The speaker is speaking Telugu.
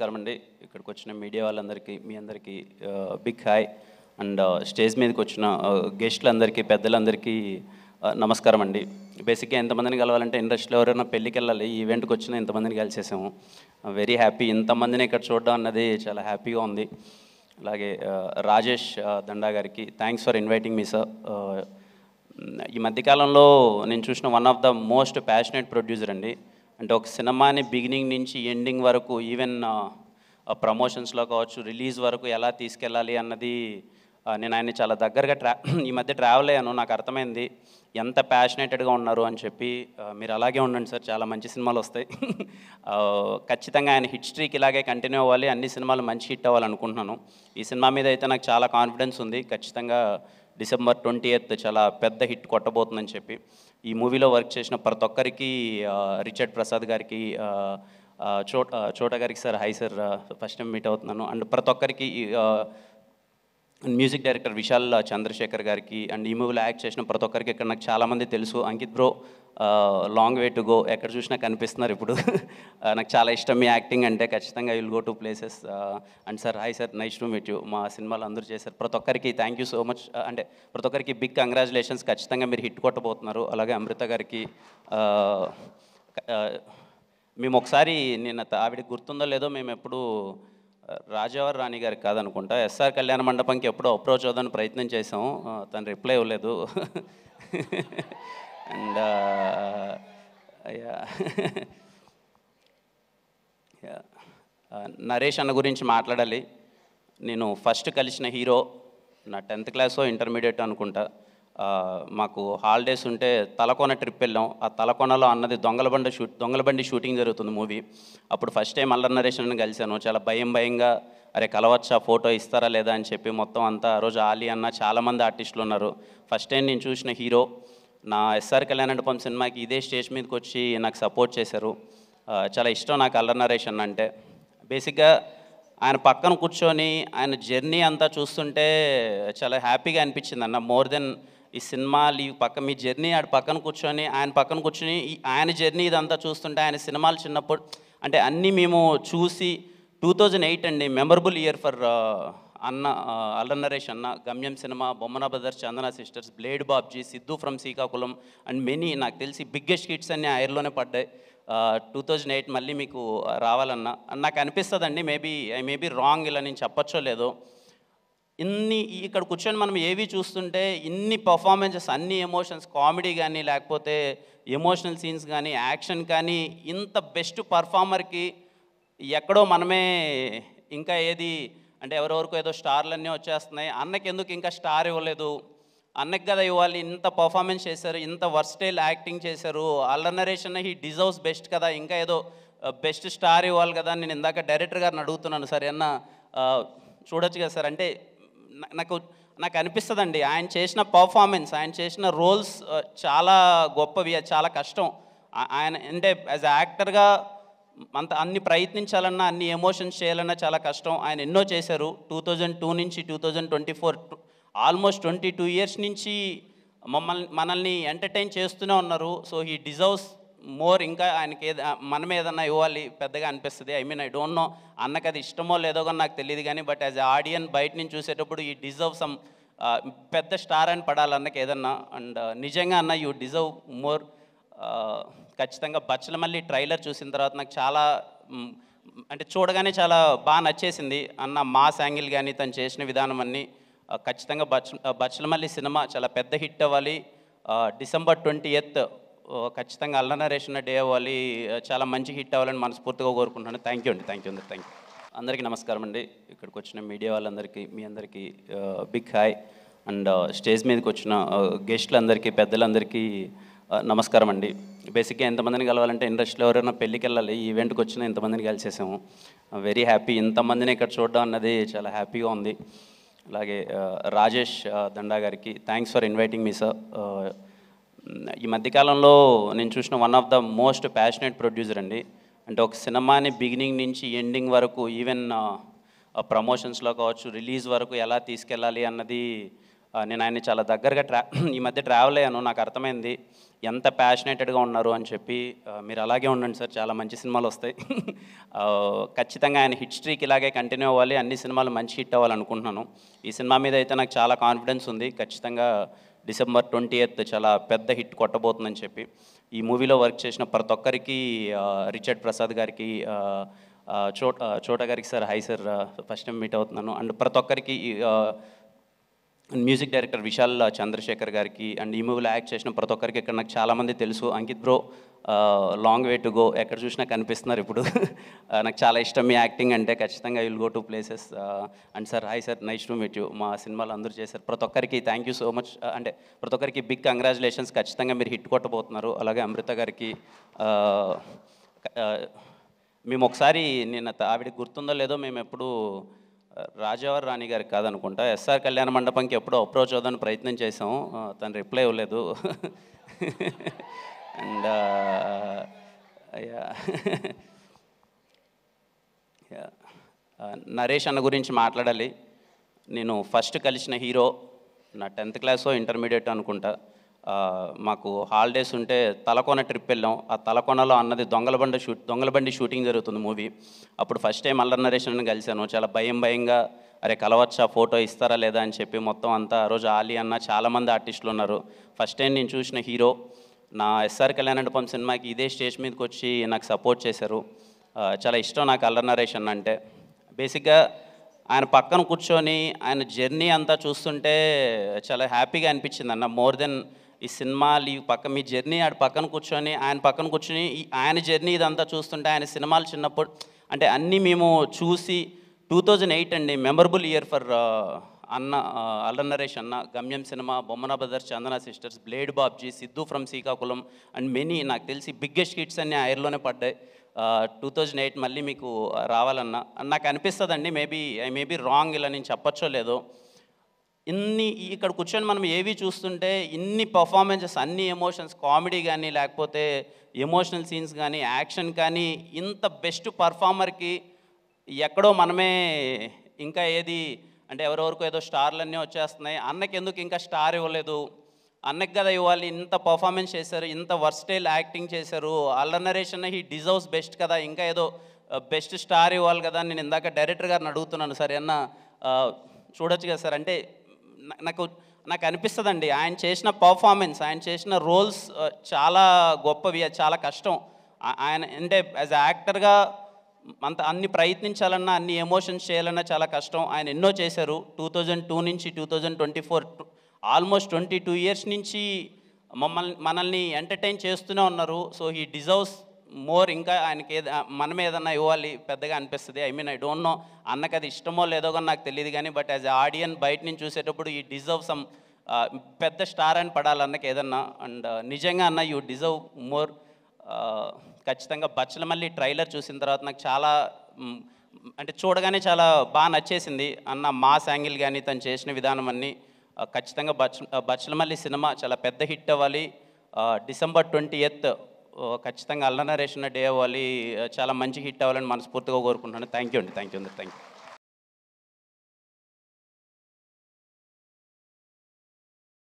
నమస్కారం అండి. ఇక్కడికి వచ్చిన మీడియా వాళ్ళందరికీ మీ అందరికీ బిగ్ హాయ్. అండ్ స్టేజ్ మీదకి వచ్చిన గెస్టులందరికీ పెద్దలందరికీ నమస్కారం అండి. బేసిక్గా ఎంతమందిని కలవాలంటే ఇండస్ట్రీలో ఎవరైనా పెళ్ళికి వెళ్ళాలి, ఈ ఈవెంట్కి వచ్చిన ఇంతమందిని కలిసేసాము. Very happy. ఇంతమందిని ఇక్కడ చూడడం అన్నది చాలా హ్యాపీగా ఉంది. అలాగే రాజేష్ దండా గారికి thanks for inviting me sir. ఈ మధ్యకాలంలో నేను చూసిన one of the most passionate producer అండి. అంటే ఒక సినిమాని బిగినింగ్ నుంచి ఎండింగ్ వరకు ఈవెన్ ప్రమోషన్స్లో కావచ్చు, రిలీజ్ వరకు ఎలా తీసుకెళ్ళాలి అన్నది నేను ఆయన్ని చాలా దగ్గరగా ఈ మధ్య ట్రావెల్ అయ్యాను. నాకు అర్థమైంది ఎంత ప్యాషనేటెడ్గా ఉన్నారు అని చెప్పి. మీరు అలాగే ఉండండి సార్, చాలా మంచి సినిమాలు వస్తాయి. ఖచ్చితంగా ఆయన హిట్ స్ట్రీక్ ఇలాగే కంటిన్యూ అవ్వాలి, అన్ని సినిమాలు మంచి హిట్ అవ్వాలనుకుంటున్నాను. ఈ సినిమా మీద అయితే నాకు చాలా కాన్ఫిడెన్స్ ఉంది. ఖచ్చితంగా December 20th చాలా పెద్ద హిట్ కొట్టబోతుందని చెప్పి. ఈ మూవీలో వర్క్ చేసిన ప్రతి ఒక్కరికి, రిచర్డ్ ప్రసాద్ గారికి, చోటా గారికి sir hi sir, first time meet అవుతున్నాను. అండ్ ప్రతి ఒక్కరికి, మ్యూజిక్ డైరెక్టర్ విశాల్ చంద్రశేఖర్ గారికి, అండ్ ఈ మూవీలో యాక్ట్ చేసిన ప్రతి ఒక్కరికి ఇక్కడ నాకు చాలామంది తెలుసు. Ankit bro, long way to go, ఎక్కడ చూసినా కనిపిస్తున్నారు ఇప్పుడు. నాకు చాలా ఇష్టం మీ యాక్టింగ్ అంటే. ఖచ్చితంగా will go to places. And sir hi sir, nice to meet you. మా సినిమాలు అందరూ చేశారు. ప్రతి ఒక్కరికి థ్యాంక్ యూ సో మచ్. అంటే ప్రతి ఒక్కరికి బిగ్ కంగ్రాచులేషన్స్. ఖచ్చితంగా మీరు హిట్ కొట్టబోతున్నారు. అలాగే అమృత గారికి, మేము ఒకసారి నేను ఆవిడకి గుర్తుందో లేదో, మేము ఎప్పుడు రాజావారి రాణి గారికి కాదనుకుంటా, ఎస్ఆర్ కళ్యాణ మండపంకి ఎప్పుడో అప్రోచ్ అవుదాని ప్రయత్నం చేసాము. తను రిప్లై ఇవ్వలేదు. అండ్ నరేష్ అన్న గురించి మాట్లాడాలి. నేను ఫస్ట్ కలిసిన హీరో నా 10th క్లాసో ఇంటర్మీడియట్ అనుకుంటా. మాకు హాలిడేస్ ఉంటే తలకోన ట్రిప్ వెళ్ళాం. ఆ తలకోనలో అన్నది దొంగలబండి షూటింగ్ జరుగుతుంది మూవీ. అప్పుడు ఫస్ట్ టైం అల్లరి నరేష్ అన్న కలిశాను. చాలా భయంగా అరే కలవచ్చా, ఫోటో ఇస్తారా లేదా అని చెప్పి మొత్తం అంతా. ఆ రోజు ఆలీ అన్న చాలామంది ఆర్టిస్టులు ఉన్నారు. ఫస్ట్ టైం నేను చూసిన హీరో. నా ఎస్ఆర్ కళ్యాణ మండపం సినిమాకి ఇదే స్టేజ్ మీదకి వచ్చి నాకు సపోర్ట్ చేశారు. చాలా ఇష్టం నాకు అల్లరి నరేష్ అన్న అంటే. బేసిక్గా ఆయన పక్కన కూర్చొని ఆయన జర్నీ అంతా చూస్తుంటే చాలా హ్యాపీగా అనిపించింది అన్న. మోర్ దెన్ ఈ సినిమాలు మీ జర్నీ ఆడ పక్కన కూర్చొని, ఆయన పక్కన కూర్చొని ఆయన జర్నీ ఇదంతా చూస్తుంటే, ఆయన సినిమాలు చిన్నప్పుడు అంటే అన్నీ మేము చూసి 2008 అండి మెమరబుల్ ఇయర్ ఫర్ అన్న, అల్లరి నరేష్ అన్న. గమ్యం cinema, Bommana brothers, Chandana sisters, blade Babji, Siddhu from Srikakulam and many నాకు తెలిసి బిగ్గెస్ట్ హిట్స్ అన్నీ ఆ ఇయర్లోనే పడ్డాయి. 2008 మళ్ళీ మీకు రావాలన్నా నాకు అనిపిస్తుందండి. ఐ మేబీ రాంగ్, ఇలా నేను చెప్పచ్చో లేదో. ఇక్కడ కూర్చొని మనం ఏవి చూస్తుంటే ఇన్ని పర్ఫార్మెన్సెస్, అన్ని ఎమోషన్స్, కామెడీ కానీ లేకపోతే ఎమోషనల్ సీన్స్ కానీ యాక్షన్ కానీ, ఇంత బెస్ట్ పర్ఫార్మర్కి ఎక్కడో మనమే ఇంకా ఏది అంటే ఎవరెవరికో ఏదో స్టార్లన్నీ వచ్చేస్తున్నాయి, అన్నకి ఎందుకు ఇంకా స్టార్ ఇవ్వలేదు, అన్నకి కదా ఇవ్వాలి, ఇంత పర్ఫార్మెన్స్ చేశారు, ఇంత వర్స్టైల్ యాక్టింగ్ చేశారు, అల్లరి నరేష్ అన్న హీ డిజర్వ్స్ బెస్ట్ కదా, ఇంకా ఏదో బెస్ట్ స్టార్ ఇవ్వాలి కదా. నేను ఇందాక డైరెక్టర్ గారిని అడుగుతున్నాను, సరే అన్న చూడొచ్చు కదా సార్ అంటే. నాకు అనిపిస్తుందండి ఆయన చేసిన పర్ఫార్మెన్స్, ఆయన చేసిన రోల్స్ చాలా గొప్పవి, అది చాలా కష్టం. ఆయన అంటే యాజ్ యాక్టర్గా అన్ని ప్రయత్నించాలన్నా, అన్ని ఎమోషన్స్ చేయాలన్నా చాలా కష్టం. ఆయన ఎన్నో చేశారు. 2002 నుంచి 2024 ఆల్మోస్ట్ 22 years నుంచి మనల్ని ఎంటర్టైన్ చేస్తూనే ఉన్నారు. So he deserves more. ఇంకా ఆయనకి మనం ఏదన్నా ఇవ్వాలి పెద్దగా అనిపిస్తుంది. ఐ డోంట్ నో అన్నకి అది ఇష్టమో లేదో కానీ నాకు తెలియదు కానీ, బట్ యాజ్ ఆడియన్ బయట నుంచి చూసేటప్పుడు ఈ డిజర్వ్ సమ్ పెద్ద స్టార్ అని పడాలి అన్నకి ఏదన్నా. అండ్ నిజంగా అన్న యూ డిజర్వ్ మోర్. ఖచ్చితంగా బచ్చలమల్లి ట్రైలర్ చూసిన తర్వాత నాకు చాలా అంటే చూడగానే చాలా బాగా నచ్చేసింది అన్న. మాస్ యాంగిల్ కానీ తను చేసిన విధానం అన్నీ. ఖచ్చితంగా బచ్చలమల్లి సినిమా చాలా పెద్ద హిట్ అవ్వాలి. December 20th ఖచ్చితంగా అల్లరి నరేష్ అన్న డే అవ్వాలి, చాలా మంచి హిట్ అవ్వాలని మనస్ఫూర్తిగా కోరుకుంటున్నాను. థ్యాంక్ యూ అండి. అందరికీ నమస్కారం అండి. ఇక్కడికి వచ్చిన మీడియా వాళ్ళందరికీ మీ అందరికీ బిగ్ హాయ్. అండ్ స్టేజ్ మీదకి వచ్చిన గెస్టులందరికీ పెద్దలందరికీ నమస్కారం అండి. బేసిక్గా ఎంతమందిని కలవాలంటే ఇండస్ట్రీలో ఎవరైనా పెళ్ళికి వెళ్ళాలి, ఈ ఈవెంట్కి వచ్చిన ఇంతమందిని కలిసేసాము. Very happy. ఇంతమందిని ఇక్కడ చూడడం అన్నది చాలా హ్యాపీగా ఉంది. అలాగే రాజేష్ దండా గారికి thanks for inviting me sir. ఈ మధ్యకాలంలో నేను చూసిన one of the most passionate producer అండి. అంటే ఒక సినిమాని బిగినింగ్ నుంచి ఎండింగ్ వరకు ఈవెన్ ప్రమోషన్స్లో కావచ్చు, రిలీజ్ వరకు ఎలా తీసుకెళ్ళాలి అన్నది నేను ఆయన్ని చాలా దగ్గరగా ఈ మధ్య ట్రావెల్ అయ్యాను. నాకు అర్థమైంది ఎంత ప్యాషనేటెడ్గా ఉన్నారు అని చెప్పి. మీరు అలాగే ఉండండి సార్, చాలా మంచి సినిమాలు వస్తాయి. ఖచ్చితంగా ఆయన హిట్ స్ట్రీక్ ఇలాగే కంటిన్యూ అవ్వాలి, అన్ని సినిమాలు మంచి హిట్ అవ్వాలనుకుంటున్నాను. ఈ సినిమా మీద అయితే నాకు చాలా కాన్ఫిడెన్స్ ఉంది. ఖచ్చితంగా December 20th చాలా పెద్ద హిట్ కొట్టబోతుందని చెప్పి. ఈ మూవీలో వర్క్ చేసిన ప్రతి ఒక్కరికి, రిచర్డ్ ప్రసాద్ గారికి, చోటా గారికి sir, high sir, first time meet అవుతున్నాను. అండ్ ప్రతి ఒక్కరికి, మ్యూజిక్ డైరెక్టర్ విశాల్ చంద్రశేఖర్ గారికి, అండ్ ఈ మూవీలో యాక్ట్ చేసిన ప్రతి ఒక్కరికి ఇక్కడ నాకు చాలామంది తెలుసు. Ankit bro, long way to go, ఎక్కడ చూసినా కనిపిస్తున్నారు ఇప్పుడు. నాకు చాలా ఇష్టం మీ యాక్టింగ్ అంటే. ఖచ్చితంగా will go to places. And sir, hi sir, nice to meet you. మా సినిమాలు అందరూ చేశారు. ప్రతి ఒక్కరికి థ్యాంక్ యూ సో మచ్. అంటే ప్రతి ఒక్కరికి బిగ్ కంగ్రాచులేషన్స్. ఖచ్చితంగా మీరు హిట్ కొట్టబోతున్నారు. అలాగే అమృత గారికి, మేము ఒకసారి, నేను ఆవిడకి గుర్తుందో లేదో, మేము ఎప్పుడు రాజావారి రాణి గారికి కాదనుకుంటా, ఎస్ఆర్ కళ్యాణ మండపంకి ఎప్పుడో అప్రోచ్ అవుదాని ప్రయత్నం చేసాము. తను రిప్లై ఇవ్వలేదు. అండ్ నరేష్ అన్న గురించి మాట్లాడాలి. నేను ఫస్ట్ కలిసిన హీరో నా 10th క్లాసో ఇంటర్మీడియట్ అనుకుంటా. మాకు హాలిడేస్ ఉంటే తలకోన ట్రిప్ వెళ్ళాం. ఆ తలకోనలో అన్నది దొంగలబండి షూటింగ్ జరుగుతుంది మూవీ. అప్పుడు ఫస్ట్ టైం అల్లరి నరేష్ అన్న కలిశాను. చాలా భయంగా, అరే కలవచ్చా, ఫోటో ఇస్తారా లేదా అని చెప్పి మొత్తం అంతా. ఆ రోజు ఆలీ అన్న, చాలామంది ఆర్టిస్టులు ఉన్నారు. ఫస్ట్ టైం నేను చూసిన హీరో. నా ఎస్ఆర్ కళ్యాణ మండపం సినిమాకి ఇదే స్టేజ్ మీదకి వచ్చి నాకు సపోర్ట్ చేశారు. చాలా ఇష్టం నాకు అల్లరి నరేష్ అన్న అంటే. బేసిక్గా ఆయన పక్కన కూర్చొని ఆయన జర్నీ అంతా చూస్తుంటే చాలా హ్యాపీగా అనిపించింది అన్న. మోర్ దెన్ ఈ సినిమాలు, ఈ మీ జర్నీ ఆడ పక్కన కూర్చొని, ఆయన పక్కన కూర్చొని ఆయన జర్నీ ఇదంతా చూస్తుంటే, ఆయన సినిమాలు చిన్నప్పుడు అంటే అన్నీ మేము చూసి, 2008 అండి మెమరబుల్ ఇయర్ ఫర్ అన్న, అల్లరి నరేష్ అన్న. గమ్యం cinema, Bommana brothers, Chandana sisters, blade Babji, Siddhu from Srikakulam, and many నాకు తెలిసి బిగ్గెస్ట్ హిట్స్ అన్నీ ఆ ఇయర్లోనే పడ్డాయి. 2008 మళ్ళీ మీకు రావాలన్నా నాకు అనిపిస్తుందండి. ఐ మేబీ రాంగ్, ఇలా నేను చెప్పచ్చో లేదో. ఇక్కడ కూర్చొని మనం ఏవి చూస్తుంటే ఇన్ని పర్ఫార్మెన్సెస్, అన్ని ఎమోషన్స్, కామెడీ కానీ, లేకపోతే ఎమోషనల్ సీన్స్ కానీ, యాక్షన్ కానీ, ఇంత బెస్ట్ పర్ఫార్మర్కి ఎక్కడో మనమే ఇంకా ఏది అంటే ఎవరెవరికో ఏదో స్టార్లన్నీ వచ్చేస్తున్నాయి, అన్నకి ఎందుకు ఇంకా స్టార్ ఇవ్వలేదు, అన్నకి కదా ఇవ్వాలి, ఇంత పర్ఫార్మెన్స్ చేశారు, ఇంత వర్స్టైల్ యాక్టింగ్ చేశారు, అల్లరి నరేష్ అన్న హీ డిజర్వ్స్ బెస్ట్ కదా, ఇంకా ఏదో బెస్ట్ స్టార్ ఇవ్వాలి కదా. నేను ఇందాక డైరెక్టర్ గారిని అడుగుతున్నాను, సరే అన్న చూడొచ్చు కదా సార్ అంటే. నాకు అనిపిస్తుందండి ఆయన చేసిన పర్ఫార్మెన్స్, ఆయన చేసిన రోల్స్ చాలా గొప్పవి, అది చాలా కష్టం. ఆయన అంటే యాజ్ యాక్టర్గా అన్ని ప్రయత్నించాలన్నా, అన్ని ఎమోషన్స్ చేయాలన్నా చాలా కష్టం. ఆయన ఎన్నో చేశారు. 2002 నుంచి 2024 ఆల్మోస్ట్ 22 ఇయర్స్ నుంచి మనల్ని ఎంటర్టైన్ చేస్తూనే ఉన్నారు. So he deserves more. ఇంకా ఆయనకి మనం ఏదన్నా ఇవ్వాలి పెద్దగా అనిపిస్తుంది. ఐ డోంట్ నో అన్నకి అది ఇష్టమో లేదో కానీ నాకు తెలియదు కానీ, బట్ యాజ్ ఆడియన్ బయట నుంచి చూసేటప్పుడు ఈ డిజర్వ్ సమ్ పెద్ద స్టార్ అని పడాలి అన్నకి ఏదన్నా. అండ్ నిజంగా అన్న యూ డిజర్వ్ మోర్. ఖచ్చితంగా బచ్చలమల్లి ట్రైలర్ చూసిన తర్వాత నాకు చాలా అంటే చూడగానే చాలా బాగా నచ్చేసింది అన్న. మాస్ యాంగిల్ కానీ, తను చేసిన విధానం అన్నీ. ఖచ్చితంగా బచ్చలమల్లి సినిమా చాలా పెద్ద హిట్ అవ్వాలి. December 20th ఖచ్చితంగా అల్లరి నరేష్ అన్న డే అవ్వాలి, చాలా మంచి హిట్ అవ్వాలని మనస్ఫూర్తిగా కోరుకుంటున్నాను. థ్యాంక్ యూ అండి.